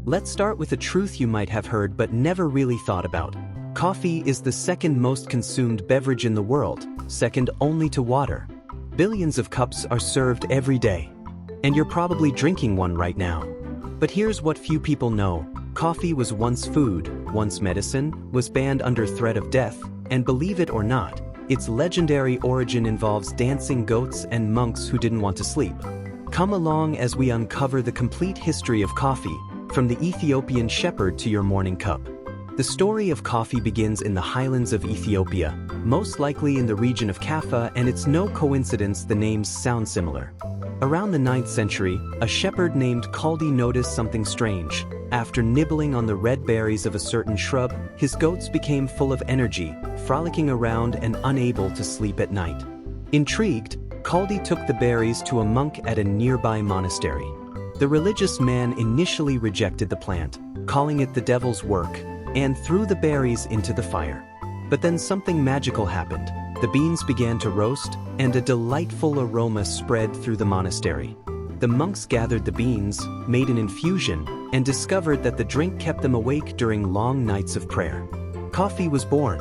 Let's start with a truth you might have heard but never really thought about. Coffee is the second most consumed beverage in the world, second only to water. Billions of cups are served every day. And you're probably drinking one right now. But here's what few people know. Coffee was once food, once medicine, was banned under threat of death, and believe it or not, its legendary origin involves dancing goats and monks who didn't want to sleep. Come along as we uncover the complete history of coffee, from the Ethiopian shepherd to your morning cup. The story of coffee begins in the highlands of Ethiopia, most likely in the region of Kaffa, and it's no coincidence the names sound similar. Around the 9th century, a shepherd named Kaldi noticed something strange. After nibbling on the red berries of a certain shrub, his goats became full of energy, frolicking around and unable to sleep at night. Intrigued, Kaldi took the berries to a monk at a nearby monastery. The religious man initially rejected the plant, calling it the devil's work, and threw the berries into the fire. But then something magical happened. The beans began to roast, and a delightful aroma spread through the monastery. The monks gathered the beans, made an infusion, and discovered that the drink kept them awake during long nights of prayer. Coffee was born.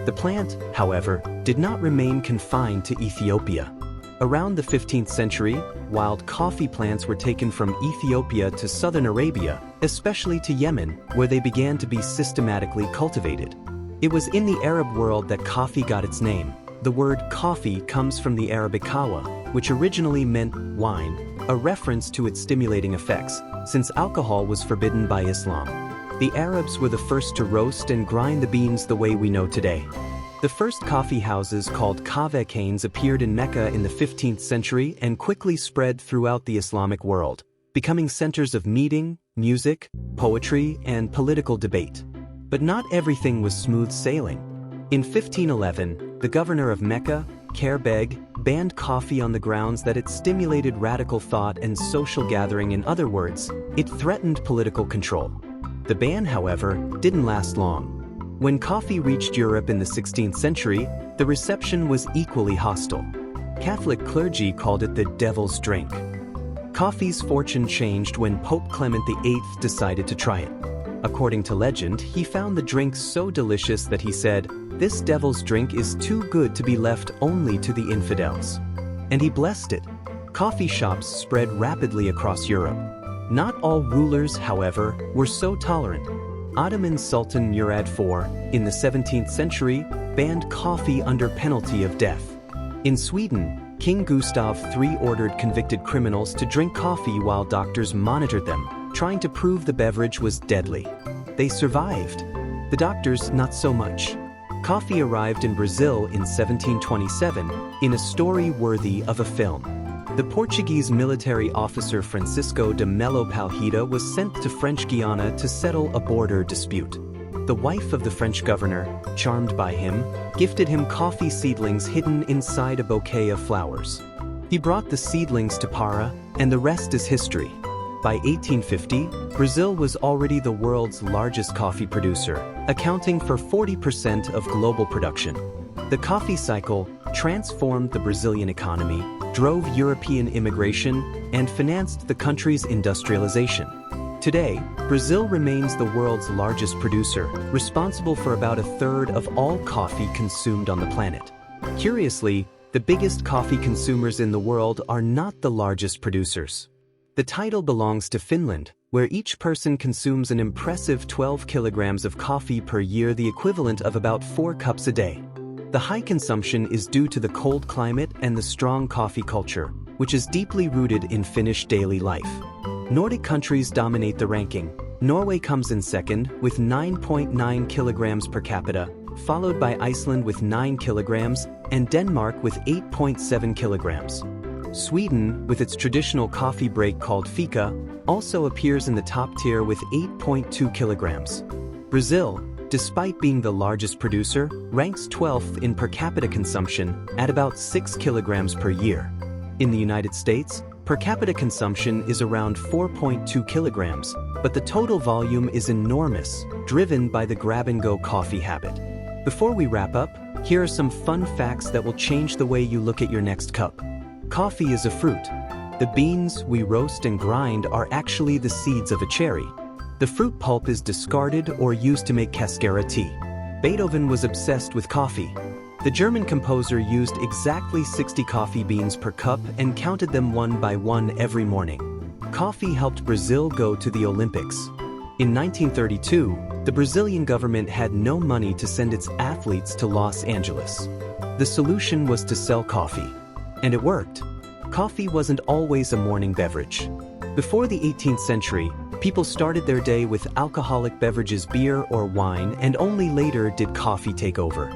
The plant, however, did not remain confined to Ethiopia. Around the 15th century, wild coffee plants were taken from Ethiopia to southern Arabia, especially to Yemen, where they began to be systematically cultivated. It was in the Arab world that coffee got its name. The word coffee comes from the Arabic kawa, which originally meant wine, a reference to its stimulating effects, since alcohol was forbidden by Islam. The Arabs were the first to roast and grind the beans the way we know today. The first coffee houses called kahve khanes appeared in Mecca in the 15th century and quickly spread throughout the Islamic world, becoming centers of meeting, music, poetry, and political debate. But not everything was smooth sailing. In 1511, the governor of Mecca, Kher Beg, banned coffee on the grounds that it stimulated radical thought and social gathering. In other words, it threatened political control. The ban, however, didn't last long. When coffee reached Europe in the 16th century, the reception was equally hostile. Catholic clergy called it the devil's drink. Coffee's fortune changed when Pope Clement VIII decided to try it. According to legend, he found the drink so delicious that he said, "This devil's drink is too good to be left only to the infidels." And he blessed it. Coffee shops spread rapidly across Europe. Not all rulers, however, were so tolerant. Ottoman Sultan Murad IV, in the 17th century, banned coffee under penalty of death. In Sweden, King Gustav III ordered convicted criminals to drink coffee while doctors monitored them, trying to prove the beverage was deadly. They survived. The doctors, not so much. Coffee arrived in Brazil in 1727, in a story worthy of a film. The Portuguese military officer Francisco de Melo Palheta was sent to French Guiana to settle a border dispute. The wife of the French governor, charmed by him, gifted him coffee seedlings hidden inside a bouquet of flowers. He brought the seedlings to Para, and the rest is history. By 1850, Brazil was already the world's largest coffee producer, accounting for 40% of global production. The coffee cycle transformed the Brazilian economy, drove European immigration, and financed the country's industrialization. Today, Brazil remains the world's largest producer, responsible for about a third of all coffee consumed on the planet. Curiously, the biggest coffee consumers in the world are not the largest producers. The title belongs to Finland, where each person consumes an impressive 12 kilograms of coffee per year, the equivalent of about 4 cups a day. The high consumption is due to the cold climate and the strong coffee culture, which is deeply rooted in Finnish daily life. Nordic countries dominate the ranking. Norway comes in second with 9.9 kilograms per capita, followed by Iceland with 9 kilograms and Denmark with 8.7 kilograms. Sweden, with its traditional coffee break called fika, also appears in the top tier with 8.2 kilograms. Brazil, despite being the largest producer, ranks 12th in per capita consumption at about 6 kilograms per year. In the United States, per capita consumption is around 4.2 kilograms, but the total volume is enormous, driven by the grab-and-go coffee habit. Before we wrap up, here are some fun facts that will change the way you look at your next cup. Coffee is a fruit. The beans we roast and grind are actually the seeds of a cherry. The fruit pulp is discarded or used to make cascara tea. Beethoven was obsessed with coffee. The German composer used exactly 60 coffee beans per cup and counted them one by one every morning. Coffee helped Brazil go to the Olympics. In 1932, the Brazilian government had no money to send its athletes to Los Angeles. The solution was to sell coffee. And it worked. Coffee wasn't always a morning beverage. Before the 18th century, people started their day with alcoholic beverages, beer or wine, and only later did coffee take over.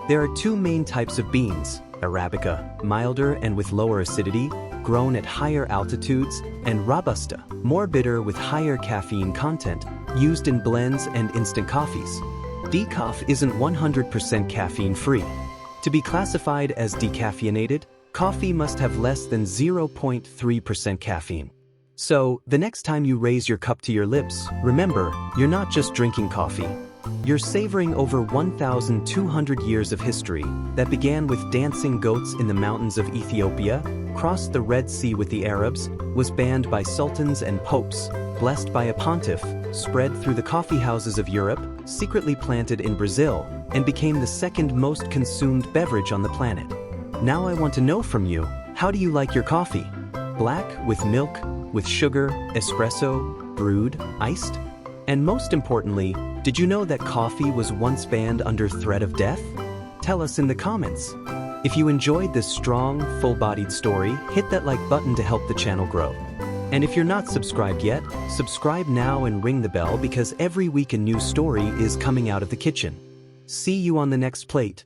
There are two main types of beans: Arabica, milder and with lower acidity, grown at higher altitudes, and Robusta, more bitter with higher caffeine content, used in blends and instant coffees. Decaf isn't 100% caffeine-free. To be classified as decaffeinated, coffee must have less than 0.3% caffeine. So, the next time you raise your cup to your lips, remember, you're not just drinking coffee. You're savoring over 1,200 years of history that began with dancing goats in the mountains of Ethiopia, crossed the Red Sea with the Arabs, was banned by sultans and popes, blessed by a pontiff, spread through the coffee houses of Europe, secretly planted in Brazil, and became the second most consumed beverage on the planet. Now I want to know from you, how do you like your coffee? Black, with milk, with sugar, espresso, brewed, iced? And most importantly, did you know that coffee was once banned under threat of death? Tell us in the comments. If you enjoyed this strong, full-bodied story, hit that like button to help the channel grow. And if you're not subscribed yet, subscribe now and ring the bell because every week a new story is coming out of the kitchen. See you on the next plate.